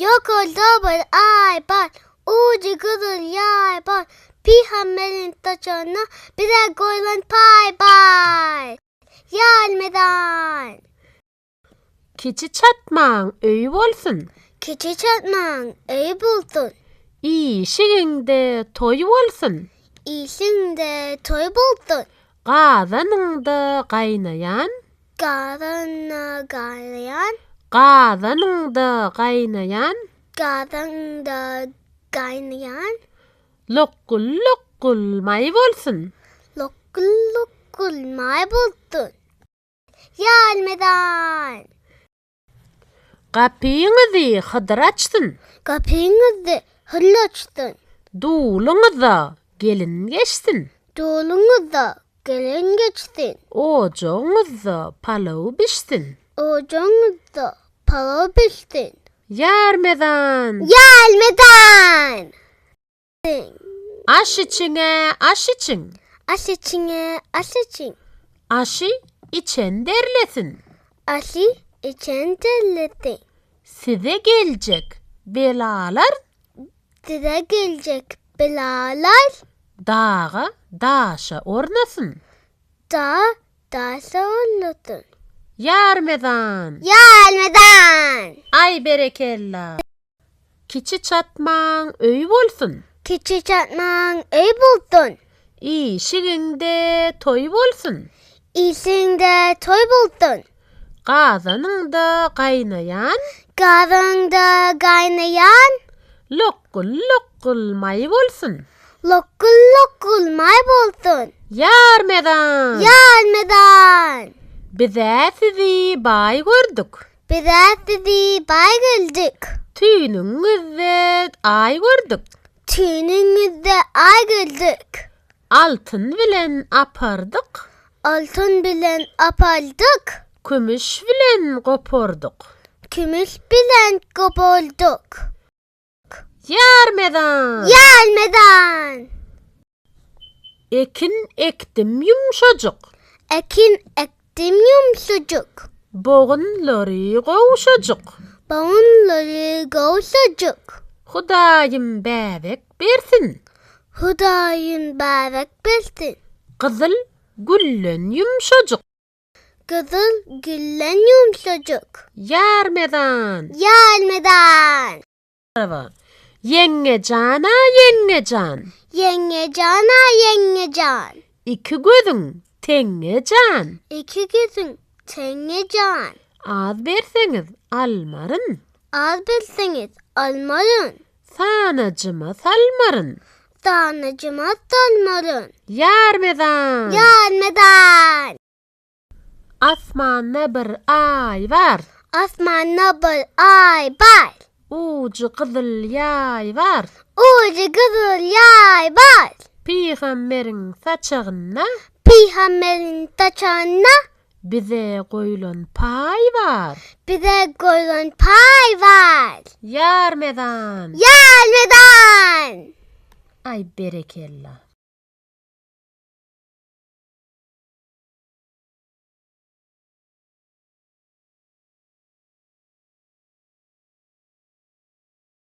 Yok oldu bir ay var. Ucu kızıl yay var. Peygamberin taçana bize koyulan pay bay. Gelmeden. Kiçi çatmaň öýü bolsun. Kiçi çatman iyi bulsun. İşiňde toý bolsun. İşinde toy bulsun. Gazanyňda gaýnayan, Garana gaylayan. gazanyňda gaýnayan, Garanda gaynayan. lokul lokul may bolsun. Lokul lokul may bulsun. Gelmeden. Gapyňyzy hydyr açdyn. Kapıyınızı hırlaçtın. Duluňyza gelin geçsin. Dolunuza gelin geçtin. Ojoňyza palaw bişsin. Ocaňyza para bilsin. Ýarmedan. Gelmeden. Aş içiňe aş içiň. Aş içine aş için. Aşy içen derlesin. Aşı içen delletin. Size geljek belalar Size gelecek belalar dağa daşa ornasın. da dağsa olursun. Ýarmedan. Gelmeden. Ay berekella. Kiçi çatmaň öýü bolsun. Kiçi çatman iyi buldun. İşiňde toý bolsun. İşinde toy buldun. Gazanyňda gaýnayan, Garanda kaynayan. lokul lokul may bolsun. Lokul lokul may buldun. Ýarmedan. Gelmeden. Bize sizi bay gördük. Bize sizi bay güldük. Tüýnüňizde ay gördük. Tüynünüzde ay güldük. Altın bilen apardyk. Altın bilen apaldık. Kümüş bilen goporduk. Kümüş bilen kopolduk. Ýarmedan. Gelmeden. Ekin ekdim yumşajuk. Ekin ektim yumsucuk. Boğunlary gowşajuk. Bağınları gavşacık. Hudaýym bäbek bersin. Hudayın bebek bilsin. Gyzyl güllen yumşajuk. Kızıl güllen yumsucuk. Ýarmedan. Gelmeden. Yengecan. Yengecan. İki gözüň teňecan. İki gözün tengecan. Az berseňiz almaryn. Az bilseniz almarın. Sanajyma salmaryn. Tanıcıma salmarın. Ýarmedan. Gelmeden. Asmanda bir ay var. Asmanda bir ay var. Ucu gyzyl ýay var. Ucu kızıl yay var. Peýgamberiň saçagyna Peygamberin taçanına bize goýulan pay var. bize koyulan pay var. Ýarmedan. Gelmeden. Ay berekella.